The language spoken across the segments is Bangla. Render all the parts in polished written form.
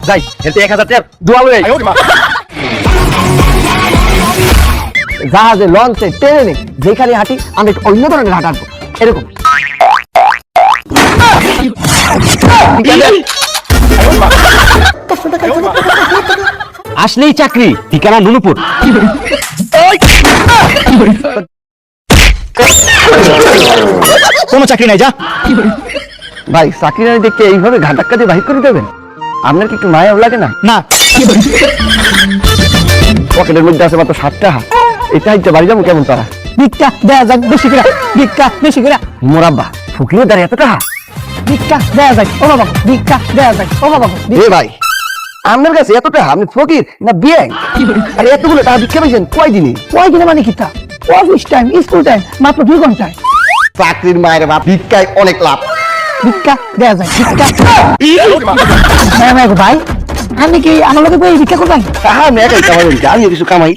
যাই হেলতে 1000 টাকা দোয়া লই জাহাজে লঞ্চে ট্রেনে যেখানে হাঁটি আমি একটু অন্য ধরনের হাঁটা হাঁটবো এরকম আসলেই চাকরি ঠিকানা নুনুপুর কোনো চাকরি নাই যা ভাই চাকরি নাই দেখতে এইভাবে ঘাটাক্কা দিয়ে বাহির করে দেবেন আপনার কি একটু মায়াও লাগে না না পকেটের মধ্যে আছে মাত্র 7 টাকা এটা হচ্ছে বাড়ি যাবো কেমন তারা ভিক্ষা দেয়া যাক বেশি করে ভিক্ষা বেশি করে মোরাব্বা ফকিরের দ্বারা এত টাকা ভিক্ষা দেয়া যায় ও বাবা ভিক্ষা দেয়া যায় ও বাবা এ ভাই আপনার কাছে এত টাকা আপনি ফকির না ব্যাংক আরে এতগুলো টাকা ভিক্ষা পাইছেন কয়দিনে মানে কি তা অফিস টাইম স্কুল টাইম মাত্র 2 ঘন্টায় চাকরির মায়ের বাপ ভিক্ষায় অনেক লাভ ভিক্ষা দেয়া যায় ভিক্ষা ভাই আপনি কি আমার লোকে বই ভিক্ষা করবেন হ্যাঁ আমি একাই কামাই আমি কিছু কামাই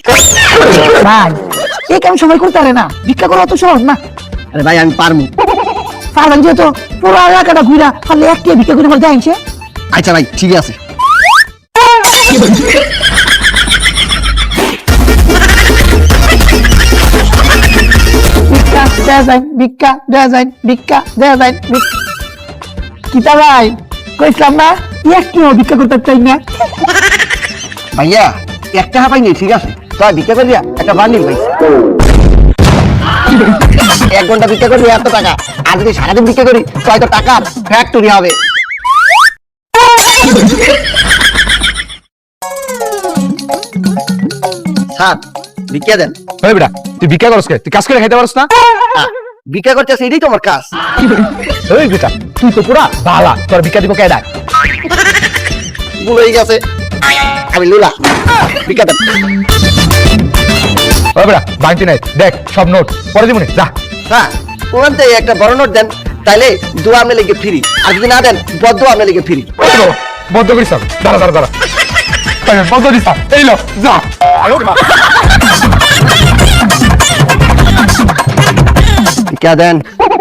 ভাই এই কাম সময় করতে পারে না ভিক্ষা করা অত সহজ না আরে ভাই আমি পারবেন যেহেতু পুরো এলাকাটা ঘুরা খালি একটা ভিক্ষা করে বলতে আইছে আচ্ছা ভাই ঠিক আছে ভিক্ষা দেয়া যায় ভিক্ষা দেয়া যায় ভিক্ষা দেয়া যায় কিতা ভাই কইছিলাম না একটিও ভিক্ষা করতে চাই না ভাইয়া 1 টাকা পাইনি ঠিক আছে তাই ভিক্ষা করিয়া একটা বান্ডিল পাইছি 1 ঘন্টা ভিক্ষা করি 100 টাকা আর যদি সারাদিন ভিক্ষা করি তাই তো টাকার ফ্যাক্টরি হবে স্যার ভিক্ষা দেন ওই বেটা তুই ভিক্ষা করছ কে তুই কাজ করে খাইতে পারছ না ভিক্ষা করতেছ এটাই তোমার কাজ ওই বেটা তুই তো পুরা বালা তোর ভিক্ষা দিব কে ডাক ভুলেই গেছে আমি লুলা ভিক্ষা দেন ওই বেটা বাংতি নাই দেখ সব নোট পরে দিমুনি যা হ্যাঁ ওখানতে একটা বড় নোট দেন তাইলে দোয়া আমলে লেগে ফ্রি আর যদি না দেন বদ্ধ আমলে লেগে ফ্রি বদ্ধ করিস দাঁড়া দাঁড়া দাঁড়া বদ্ধ দিস এই লো যা ভিক্ষা দেন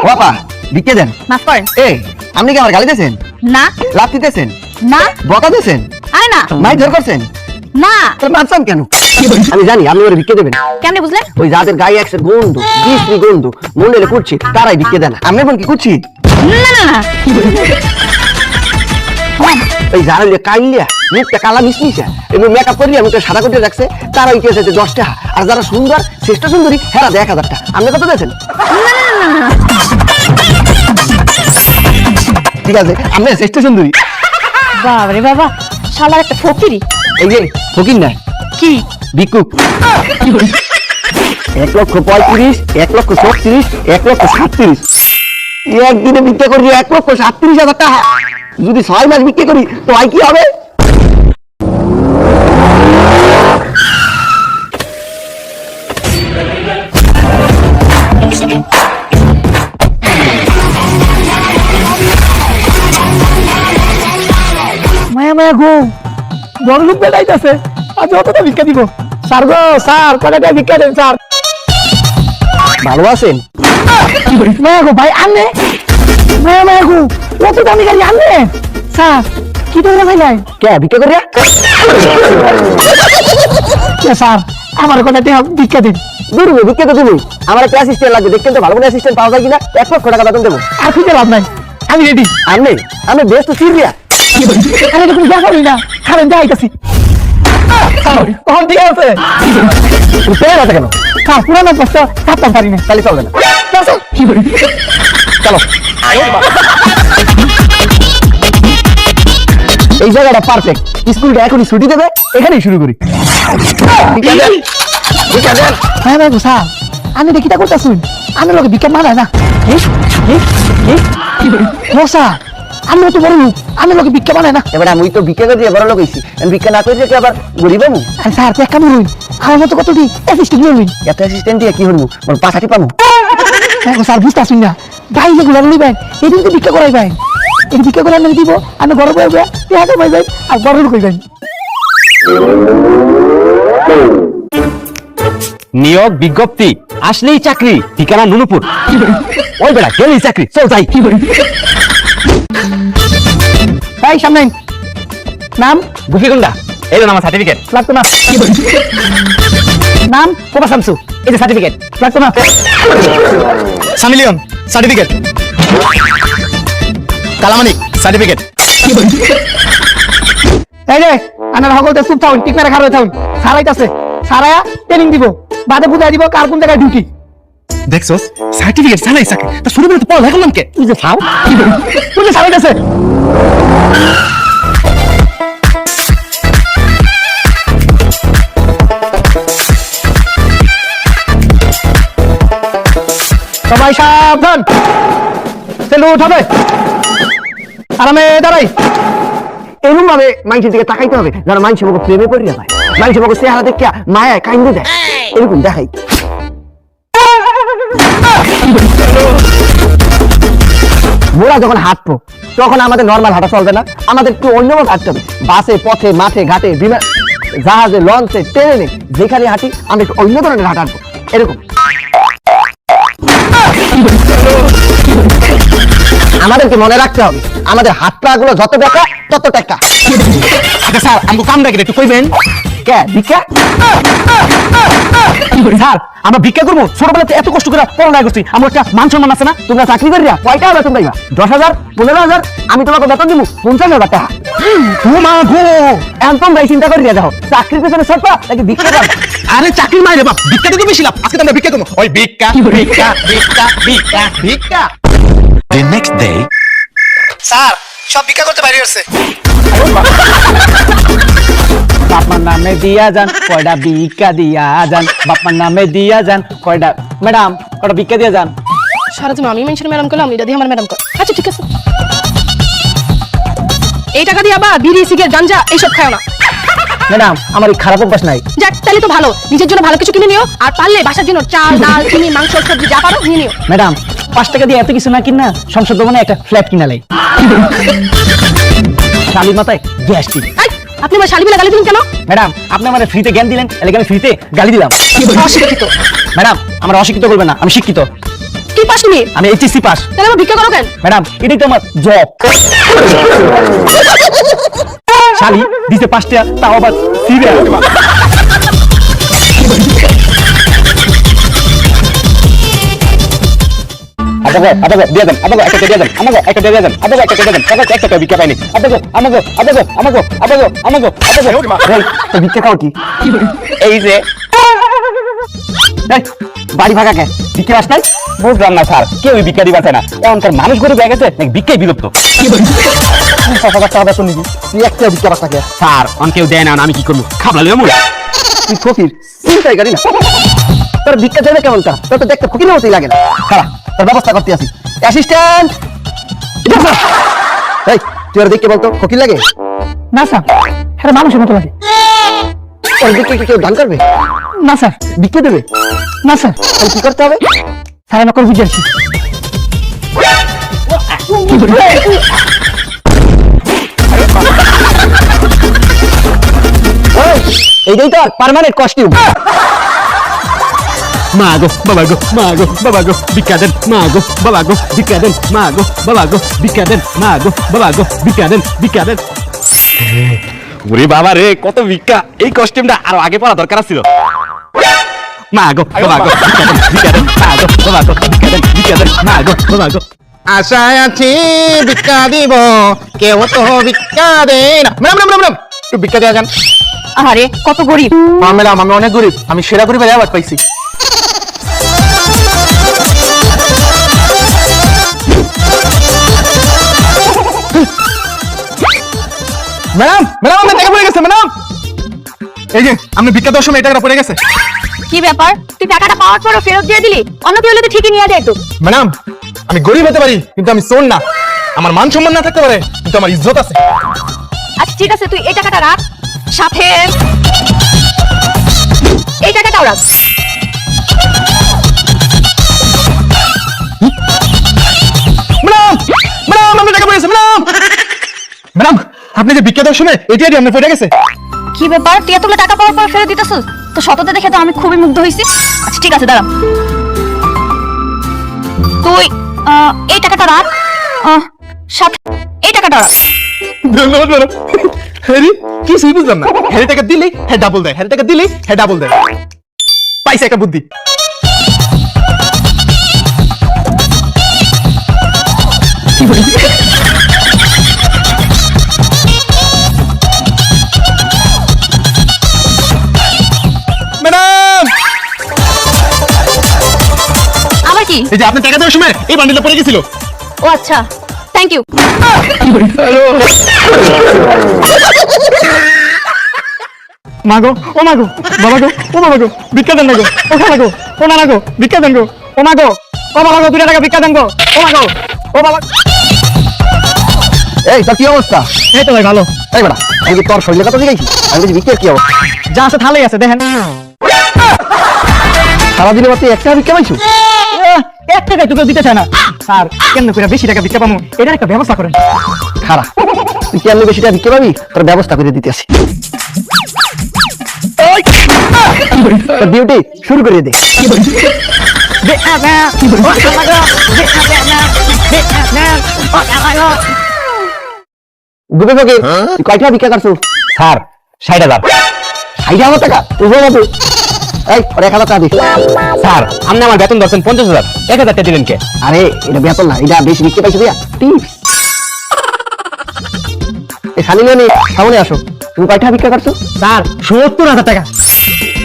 বাবা ভিক্ষা দেন মাফ করেন এই আপনি কি আমার গালি দিয়েছেন না লাফ দিতেছেন না বকা দিয়েছেন আরে না মাই ধর করছেন না তো মারছেন কেন আমি জানি আপনি ওরে ভিক্ষা দেবেন কেমনে বুঝলেন ওই যাদের গায়ে একসে গন্ধ বিশ্রী গন্ধ মনে করছে তারাই ভিক্ষা দেন আমি এখন কি করছি না না না ওই যারা কাইলিয়া মুখটা কালা মিশমিশা এবং মেকআপ করিয়া মুখটা সাদা করে রাখছে তারা ওই কেসে 10 টাকা আর যারা সুন্দর শ্রেষ্ঠ সুন্দরী হেরা 1000 টাকা আপনি কত দিয়েছেন ঠিক আছে আপনি শ্রেষ্ঠ সুন্দরী বাবারে বাবা শালা একটা ফকিরি এই যে ফকির না কি ভিক্ষুক 1,35,000 1,36,000 1,37,000 একদিনে ভিক্ষা করি 1,37,000 টাকা যদি 6 মাস ভিক্ষা করি তো আর কি হবে মায়া মায়া গো বড় লোক বেলাইতেছে আজ অতটা ভিক্ষা দিব স্যার গো স্যার কয়টা ভিক্ষা দেন স্যার ভালো আছেন মায়া গো ভাই আনে মায়া মায়া গো কত দামি গাড়ি আনে স্যার কি করে ভাই নাই কে ভিক্ষা করিয়া কে স্যার আমার কয়টা ভিক্ষা দিন দূর ভিক্ষা তো তুমি আমার একটা অ্যাসিস্ট্যান্ট লাগবে দেখতে তো ভালো করে অ্যাসিস্ট্যান্ট পাওয়া যায় কিনা 1 লক্ষ টাকা বেতন দেবো আর কি লাভ নাই আমি রেডি আমি বেস্ট সিরিয়া আরে দেখুন দেখা হই না কারণ যাইতাছি তখন ঠিক আছে পেয়ে গেছে কেন স্যার পুরানো কষ্ট কাটতে পারি না তাহলে চলবে না চলো এই জায়গাটা পারফেক্ট স্কুলটা এখনই ছুটি দেবে এখানেই শুরু করি হ্যাঁ দেখো স্যার আমি দেখি তা করতেছি আমি লোকে ভিক্ষা মানায় না স্যার আমি তো বড় লোক আমি লোকে ভিক্ষা বানায় না এবার আমি তো ভিক্ষা করে দিয়ে বড় লোক হইছি আমি ভিক্ষা না করে দিয়ে আবার গরিব হবো আর স্যার তো কেমন হই আমার মতো কত দিই অ্যাসিস্ট্যান্ট হই এত অ্যাসিস্ট্যান্ট দিয়ে কি হবো মোর পাছাটি পাবো দেখো স্যার বুঝতেছি না ভাই যেগুলো লইবেন এদিন তো ভিক্ষা করাই ভাই এই ভিক্ষা করে আমি দিব আমি গরম হয়ে যাই পেঁয়াজ হয়ে যাই আর বড় লোক হয়ে যাই নিয়োগ বিজ্ঞপ্তি আসলেই চাকরি ঠিকানা নুনুপুর ওই বেড়া গেলেই চাকরি চল যাই এই সামনে আইন। নাম গুফিগুন্ডা, এই জন্য আমার সার্টিফিকেট। লাগতো না। নাম কোপা শামসু, এই যে সার্টিফিকেট। লাগতো না। সামিলিয়ন, সার্টিফিকেট। কালামানিক, সার্টিফিকেট। এই রে আনার হগলতে চুপ থাকুন, ঠিক মেরে খারাপ থাকুন। সারাইতাছে, সারায়া ট্রেনিং দিব, বাদে বুঝাই দিব কার কোন জায়গায় ডিউটি। দেখছস সার্টিফিকেট ছাড়াই সাকে তা শুরু করে তো পড়া করলাম কে? তুই যে খাও, তুই যে সারাইতাছে। সবাই সাবধান, সেলুট হবে। আরামে দাঁড়াই। এরকম ভাবে মানুষের দিকে তাকাইতে হবে যারা মানুষের মুখে প্রেমে পড়িয়া যায়, মানুষের মুখে চেহারা দেখিয়া মায়ায় কাইন্দে দেয়, এরকম দেখাই। মোরা যখন হাঁটবো তখন আমাদের নর্মাল হাঁটা চলবে না, আমাদের একটু অন্যভাবে হাঁটতে হবে। বাসে, পথে, মাঠে, ঘাটে, বিমান, জাহাজে, লঞ্চে, ট্রেনে, যেখানে হাঁটি আমরা একটু অন্য ধরনের হাঁটা হাঁটবো, এরকম। আমাদেরকে মনে রাখতে হবে আমাদের হাত পা গুলো যত টাকা তত টাকা। আচ্ছা স্যার, আমাকে কাম ডাকে একটু কইবেন। কে ভিক্ষা? স্যার, আমরা ভিক্ষা করবো? ছোটবেলাতে এত কষ্ট করে পড়াশোনা করছি, আমার একটা মান সম্মান আছে না? তোমরা চাকরি করিয়া কয়টা বেতন পাইবা? 10,000, 15,000? আমি তোমাকে বেতন দিব 50,000 টাকা। ও মা গো, এখন তোমরাই চিন্তা করিয়া যাও চাকরির পেছনে সরপা নাকি ভিক্ষা করবা? আরে চাকরি মাইরে বাপ, ভিক্ষাতে তো বেশি লাভ। আজকে তো আমরা ভিক্ষা করবো। ওই ভিক্ষা ভিক্ষা ভিক্ষা ভিক্ষা ভিক্ষা। The next day, স্যার, সব ভিক্ষা করতে বাইরে আসছে। বাপমার নামে দিয়া যান কয়টা ভিক্ষা দিয়া যান, বাপমার নামে দিয়া যান কয়টা। ম্যাডাম কয়টা ভিক্ষা দিয়া যান। সারা তুমি আমি মেনশন ম্যাডাম করলাম, এটা দিয়ে আমার ম্যাডাম কর। আচ্ছা ঠিক আছে, এই টাকা দিয়ে আবার বিড়ি, সিগারেট, গাঞ্জা এইসব খাও না। ম্যাডাম আমার এই খারাপ অভ্যাস নাই। যাক তাহলে তো ভালো, নিজের জন্য ভালো কিছু কিনে নিও, আর পারলে বাসার জন্য চাল, ডাল, চিনি, মাংস, সবজি যা পারো নিয়ে নিও। ম্যাডাম 5 টাকা দিয়ে এত কিছু না কিনা সংসদ ভবনে একটা ফ্ল্যাট কিনা লাই। শালির মাথায় গ্যাস্ট্রিক। এই, আপনি আমার শালি বলে গালি দিলেন কেন? ম্যাডাম আপনি আমার ফ্রিতে জ্ঞান দিলেন, এলাকা আমি ফ্রিতে গালি দিলাম। অশিক্ষিত। ম্যাডাম আমার অশিক্ষিত করবেন না, আমি শিক্ষিত। কি পাস তুমি? আমি এইচএসসি পাস। তাহলে আমার ভিক্ষা করো কেন? ম্যাডাম এটাই তো আমার জব। শালি দিতে 5 টাকা, তাও আবার ফ্রিতে। আপনাকে দিয়ে দেন, আপনাকে একটা দিয়ে দেন, আমাকে একটা দিয়ে দেন, আপনাকে একটা দিয়ে দেন। আপনাকে একটা ভিক্ষা পাইনি। আপনাকে আমাকে আপনাকে আমাকে আপনাকে আমাকে আপনাকে। তো ভিক্ষা খাও কি? এই যে এই, বাড়ি ভাগা কে? ভিক্ষা বাস নাই? বুঝলাম না স্যার, কেউই ভিক্ষা দিবার চায় না। এমনকার মানুষ গরিব হয়ে গেছে নাকি ভিক্ষাই বিলুপ্ত। 5,000 টাকা বেতন নিবি, তুই একটা ভিক্ষা বাস থাকে। স্যার অন কেউ দেয় না, আমি কি করবো? খাবলা লিও মুই। তুই ফকির, চিন্তাই করি না। তোর ভিক্ষা দেবে কেমন তা? তোর তো দেখতে ফকির মতোই লাগে না। খারাপ, তোর ব্যবস্থা করতে আসি। অ্যাসিস্ট্যান্ট, এই তুই আর দেখতে বলতো ফকির লাগে না? স্যার হ্যাঁ মানুষের মতো লাগে। ওর দিকে কি কেউ দান করবে? না স্যার। ভিক্ষা দেবে? না স্যার। তাহলে কি করতে হবে? স্যার আমাকে বুঝিয়েছি। এইটাই তো পার্মানেন্ট কস্টিউম। মা গো বাবা গো, মা গো বাবা গো ভিক্ষা দেন, মা গো বাবা গো ভিক্ষা দেন, মা গো বাবা গো ভিক্ষা দেন, মা গো বাবা গো ভিক্ষা দেন, ভিক্ষা দেন। ওরে বাবা রে, কত ভিক্ষা! এই কস্টিউমটা আরো আগে পরা দরকার ছিল। মা গো বাবা গো ভিক্ষা দেন, ভিক্ষা দেন, মা গো বাবা গো ভিক্ষা দেন, ভিক্ষা দেন, মা গো বাবা গো। আশায় আছি ভিক্ষা দিব, কেউ তো ভিক্ষা দেয় না। ম্যাডাম ম্যাডাম ম্যাডাম একটু ভিক্ষা দেওয়া যান। আরে কত গরিব। ম্যাডাম আমি অনেক গরিব, আমি সেরা গরিবের অ্যাওয়ার্ড পাইছি। ম্যাডাম ম্যাডাম আপনার টাকা পড়ে গেছে ম্যাডাম। এই যে আপনি ভিক্ষা দেওয়ার সময় এই টাকাটা পড়ে গেছে। কি ব্যাপার, তুই টাকাটা পাওয়ার পরও ফেরত দিয়ে দিলি? অন্য কেউ হলে তো ঠিকই নিয়ে যেত। ম্যাডাম আমি গরিব হতে পারি কিন্তু আমি চোর না। আমার মান সম্মান না থাকতে পারে কিন্তু আমার ইজ্জত আছে। আচ্ছা ঠিক আছে, তুই এই টাকাটা রাখ, সাথে এই টাকাটাও রাখ। ম্যাডাম ম্যাডাম আপনার টাকা পড়ে গেছে ম্যাডাম। ম্যাডাম আপনি যে ভিক্ষা দেওয়ার সময় এটিআই আপনার পড়ে গেছে। কি ব্যাপার, তুই এতগুলো টাকা পাওয়ার পর ফেরত দিতেছিস? তো সততা দেখে তো আমি খুবই মুগ্ধ হয়েছি। আচ্ছা ঠিক আছে দাঁড়া, তুই এই টাকাটা রাখ, সাথে এই টাকাটা রাখ। ধন্যবাদ ম্যাডাম। হ্যারি কিছুই বুঝলাম না। হ্যারি টাকা দিলেই হ্যাঁ ডাবল দেয়, হ্যারি টাকা দিলেই হ্যাঁ ডাবল দেয়। পাইছে একটা বুদ্ধি। ম্যাডাম আবার কি? এই যে আপনি টাকা দেওয়ার সময় এই বান্ডিলটা পড়ে গেছিল। ও আচ্ছা, থ্যাংক ইউ। মাগো ও মাগো বাবা গো ও বাবা গো ভিক্ষা দেন না গো ও খালা গো ও নানা গো ভিক্ষা দেন গো ও মাগো ও বাবা গো 2 টাকা ভিক্ষা দেন গো ও মাগো ও বাবা। এই তোর কি অবস্থা? এই তো ভাই ভালো। এই বেটা আমি কি তোর শরীরে কথা জিজ্ঞাসি? আমি বলছি ভিক্ষার কি অবস্থা? যা আছে থালেই আছে দেখেন। সারাদিনে মাত্র 1 টাকা ভিক্ষা পাইছো? 1 টাকা তোকে দিতে চায় না স্যার। কেন করে বেশি টাকা ভিক্ষা পাবো এটার একটা ব্যবস্থা করেন। খারাপ তুই কেন বেশি টাকা ভিক্ষা পাবি তোর ব্যবস্থা করে দিতে আসি। ডিউটি শুরু করে দে। গুবে ফকির তুই কয়টা ভিক্ষা করছো? স্যার 60,000। 60,000 টাকা? এই ওরে 1,000 টাকা দি। স্যার আপনি আমার বেতন ধরছেন 50,000, 1,000 টাকা দিলেন কে? আরে এটা বেতন না, এটা বেশি ভিক্ষা পাইছো দিয়া টিপস। এই সামনে আসো। তুমি কয়টা ভিক্ষা করছো? স্যার 70,000 টাকা।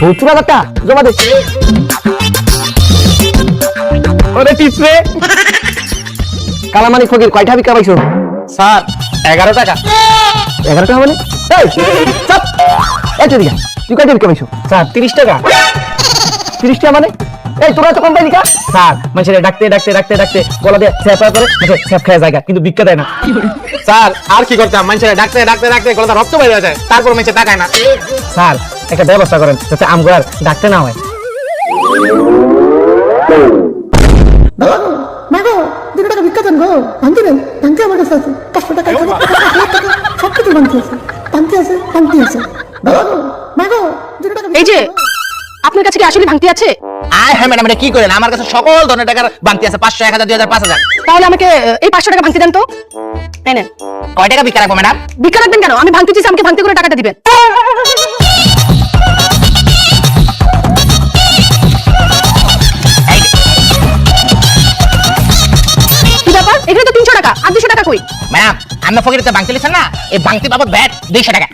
70,000 টাকা জমা দে। ওরে টিপস রে। কালামানি ফকির কয়টা ভিক্ষা পাইছো? স্যার 11 টাকা। 11 টাকা মানে? এই চুপ। এত দিকা তুই কয়টা ভিক্ষা পাইছো? স্যার 30 টাকা। 30 টাকা মানে? এই তোরা তো কোম্পানি কা? স্যার মানুষের ডাকতে গলা দিয়ে ছ্যাপা করে ছ্যাপ খায় জায়গা কিন্তু ভিক্ষা দেয় না। স্যার আর কি করতাম, মানুষের ডাকতে গলাটা রক্ত বেরিয়ে যায়, তারপর মানুষে টাকায় না। স্যার একটা ব্যবস্থা করেন যাতে আমগুলার ডাকতে না হয়। মাগো 2 টাকা ভিক্ষা দেন গো। ভাঙতি দেন, ভাঙতি আমার কাছে আছে 500 টাকা, 1,000 টাকা, সব কিছু ভাঙতি আছে, ভাঙতি আছে, ভাঙতি আছে। মাগো 2 টাকা এই যে আপনার কাছে কি আসলে ভাঙতি আছে? আয় হ্যাঁ ম্যাডাম, এটা কি করেন? আমার কাছে সকল ধরনের টাকার বাংতি আছে, 500, 1000, 2000, 5000। তাহলে আমাকে এই 500 টাকা ভাঙতি দেন তো। এই নেন। কয় টাকা বিক্রি রাখবো ম্যাডাম? ভিক্ষা রাখবেন কেন? আমি ভাঙতি দিয়েছি, আমাকে ভাঙতি করে টাকাটা দিবেন। কি ব্যাপার? এখানে তো 300 টাকা আর 200 টাকা কই? ম্যাডাম আমরা ফকিরতে বাংতি লিখছেন না, এই বাংতি বাবদ ব্যাট 200 টাকা।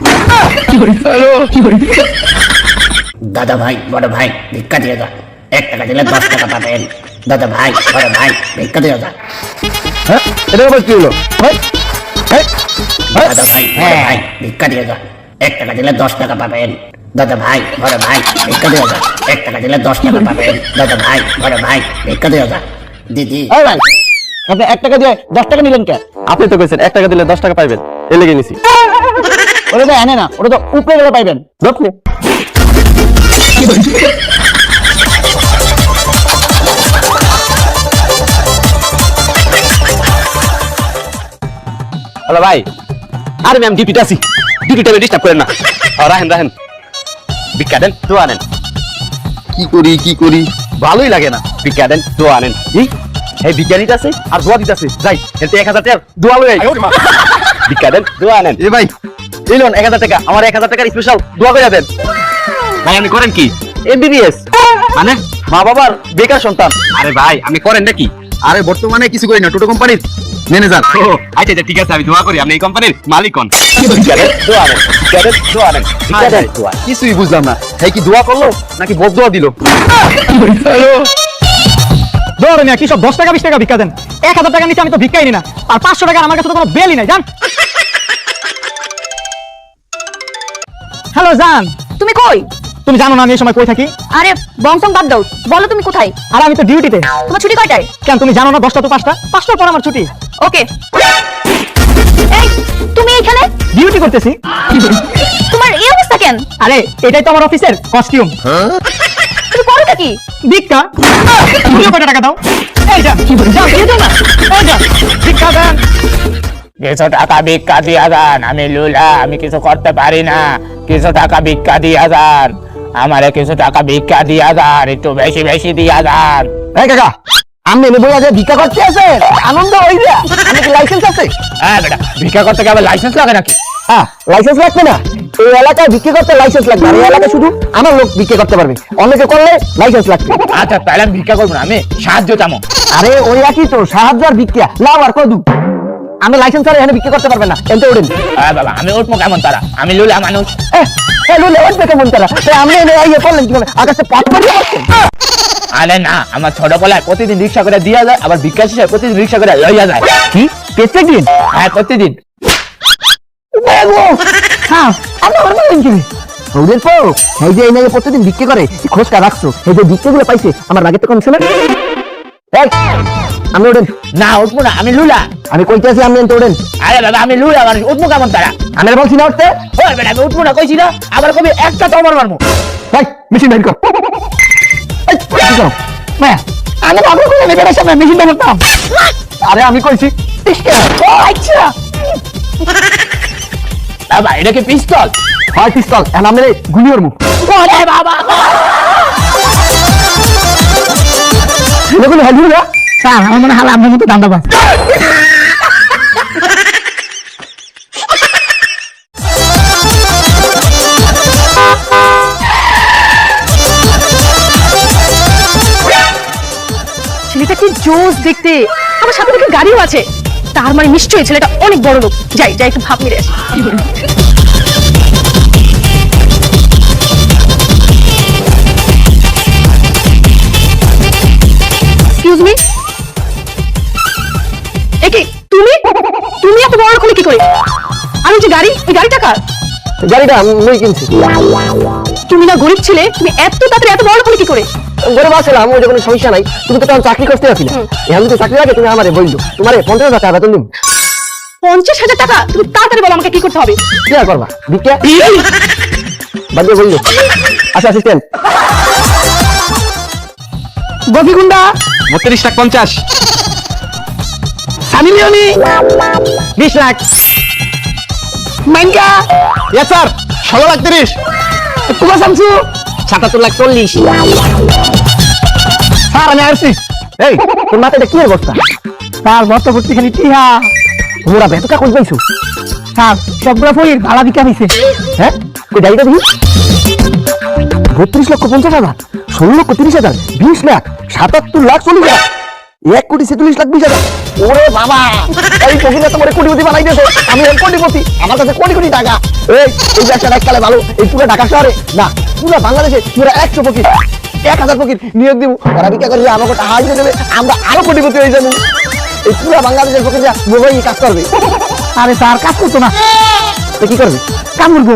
দাদা ভাই বড় ভাই ভিক্ষা দিয়ে যা, 1 টাকা দিলে 10 টাকা পাবেন। দাদা ভাই বড় ভাই ভিক্ষা দিয়ে যা। হ্যাঁ এটা আবার কি হলো? দাদা ভাই বড় ভাই ভিক্ষা দিয়ে যা, 1 টাকা দিলে 10 টাকা পাবেন। দাদা ভাই বড় ভাই ভিক্ষা দিয়ে যা, 1 টাকা দিলে 10 টাকা পাবেন। দাদা ভাই বড় ভাই ভিক্ষা দিয়ে যা। দিদি এই ভাই আপনি 1 টাকা দিয়ে 10 টাকা নিলেন কে? আপনি তো কইছেন 1 টাকা দিলে 10 টাকা পাইবেন, এই লেগে নিছি। ওটা তো এনে না, ওটা তো উপরে গেলে পাইবেন। দোকনে হ্যালো ভাই। আরে ম্যাম ডিউটিতে আছি, ডিউটি টাইমে ডিস্টার্ব করেন না। রাহেন ভিক্ষা দেন, দোয়া আনেন। কি করি ভালোই লাগে না। ভিক্ষা দেন, দোয়া আনেন। এই ভিক্ষা নিতে আছে আর দোয়া দিতে আছে, যাই এতে 1000 টাকা দোয়া লই আই। ভিক্ষা দেন, দোয়া আনেন। এ ভাই এই লোন 1000 টাকা, আমার 1000 টাকার স্পেশাল দোয়া করে দেন। ভাই আপনি করেন কি? এমবিবিএস মানে মা বাবার বেকার সন্তান। আরে ভাই আপনি করেন নাকি? আরে বর্তমানে কিছু করি না, টোটো কোম্পানির ম্যানেজার। ও আচ্ছা আচ্ছা ঠিক আছে, আমি দোয়া করি আপনি এই কোম্পানির মালিক হন। ভিক্ষা দেন, দোয়া আনেন। ভিক্ষা দেন, দোয়া আনেন। ভিক্ষা দেন, দোয়া আনেন। কিছুই বুঝলাম না, এই কি দোয়া করলো নাকি বদদোয়া দিল? হ্যালো ধরে না কি সব 10 টাকা 20 টাকা ভিক্ষা দেন। 1000 টাকা নিচে আমি তো ভিক্ষাই নি না, আর 500 টাকা আমার কাছে তো কোনো বেলই নাই জান। হ্যালো জান, তুমি কই? তুমি জানো না আমি এই সময় কই থাকি? আরে বংশং বাদ দাও, বলো তুমি কোথায়? আর আমি তো ডিউটিতে। তোমার ছুটি কয়টায়? কেন তুমি জানো না 10টা to 5টা? 5টার পর আমার ছুটি। ওকে। এই তুমি এখানে ডিউটি করতেছি। তোমার এই অবস্থা কেন? আরে এটাই তো আমার অফিসের কস্টিউম। তুমি করোটা কি? ভিক্ষা। তুমিও কত টাকা দাও? এই যা যাও দিয়ে দাও না। এই যা ভিক্ষা দেন। কিছু টাকা ভিক্ষা দিয়া যান, আমি লুলা, আমি কিছু করতে পারি না, কিছু টাকা ভিক্ষা দিয়া যান, আমারে কিছু টাকা ভিক্ষা দিয়া যান, একটু বেশি বেশি দিয়া যান। এই কাকা আমি এনে বইয়া যে ভিক্ষা করতে আছে আনন্দ হই যা। আমি কি লাইসেন্স আছে? হ্যাঁ বেটা, ভিক্ষা করতে কি আবার লাইসেন্স লাগে নাকি? হ্যাঁ, লাইসেন্স লাগবে না। এই এলাকায় ভিক্ষা করতে লাইসেন্স লাগবে, আর এই এলাকায় শুধু আমার লোক ভিক্ষা করতে পারবে, অন্যকে করলে লাইসেন্স লাগবে। আচ্ছা তাহলে আমি ভিক্ষা করবো না, আমি সাহায্য চামো। আরে ওই একই তো, সাহায্য আর ভিক্ষা লাভ আর কদু। আমি লাইসেন্স ছাড়া এখানে ভিক্ষা করতে পারবে না, এনতে ওঠেন। হ্যাঁ বাবা, আমি উঠবো কেমন তারা, আমি লুলা মানুষ। কেমন তারা আমি এনে ইয়ে করলেন কি করে, আকাশে পাট পাঠিয়ে করছেন। আরে না, আমার ছোট বলায় প্রতিদিন রিক্সা করে দিয়া যায়, আবার ভিক্ষা শেষে প্রতিদিন রিক্সা করে লইয়া যায়। কি প্রত্যেক দিন? হ্যাঁ প্রতিদিন। হ্যাঁ, আমি আমার বলেন কি ওদের পো এই যে এই নাকি প্রতিদিন ভিক্ষা করে, খোঁজটা রাখছো, এই যে ভিক্ষাগুলো পাইছে আমার রাগে তো কমছে না। এই, আমি ওঠেন। না উঠবো না, আমি লুলা। আমি কইতে আছি আমি এনতে ওঠেন। আরে বাবা, আমি লুলা মানুষ, উঠবো কেমন তারা। আমি বলছি না উঠতে। ওই বেটা, আমি উঠবো না কইছি না, আবার কবি একটা তো আমার মারবো। ভাই মেশিন বের কর। এই, কি করো? মায়া, আমি বাবু করে নেবে না সামনে মেশিন বের করতাম। আরে আমি কইছি ইসকে ও আচ্ছা। বাবা এটা কি পিস্তল? হয় পিস্তল, এখন আমি গুলি করবো। ওরে বাবা, এগুলো হাজির না স্যার, আমার মনে হয় আপনার মতো দান্ডা বাস। ছেলেটা কি জোস দেখতে, আমার সাথে দেখে গাড়িও আছে, তার মানে নিশ্চয়ই ছেলেটা অনেক বড় লোক। যাই যাই একটু ভাব মেরে আসি। এক্সকিউজ মি, একে তুমি তুমি এত বড় লোক হলে কি করে? আমি যে গাড়ি, এই গাড়িটা কার? গাড়িটা আমি কিনছি। তুমি না গরিব ছেলে, তুমি এত তাড়াতাড়ি এত বড় লোক হলে কি করে? গরিব আসলে আমার কোনো সমস্যা নাই, তুমি তো তখন চাকরি করতে আসছিলে, এখন যদি চাকরি লাগে তুমি আমারে বললো, তোমার 50,000 টাকা বেতন দিব। 50,000 টাকা? তুমি তাড়াতাড়ি বলো আমাকে কি করতে হবে। কি আর করবা ভিক্ষা বাদ দিয়ে বললো। আচ্ছা অ্যাসিস্ট্যান্ট গফিগুন্ডা 32 লাখ 50। Sunny Leone 20 lakh. মাইনকা yes sir, 16 lakh 30। Kumar Shamsu 77 lakh 40। Sir আমি আসছি। এই তোর মাথায় কি অবস্থা? স্যার মত ভর্তি খালি টিহা মোরা বেতকা কোন পাইছো? স্যার সবগুলা ফইর ভাড়া বিকা হইছে। হ্যাঁ কই গাড়িটা দেখি। 32,50,000, 16,30,000, 20 লাখ, 77,40,000, 1,46,20,000। ওরে বাবা, এই ফকিরা তোমার কোটিপতি বানাই দিয়েছে। আমি এক কোটিপতি, আমার কাছে কোটি কোটি টাকা। এই এই ব্যবসা এককালে ভালো, এই পুরো ঢাকা শহরে না পুরো বাংলাদেশে পুরো 100 ফকির, 1000 ফকির নিয়োগ দিব। ওরা বিক্রি করলে আমাকে টাকা দিয়ে দেবে, আমরা আরো কোটিপতি হয়ে যাবো। এই পুরো বাংলাদেশের ফকিরা মোবাইল কাজ করবে। আরে স্যার কাজ করতো না তো কি করবে? কাম করবো।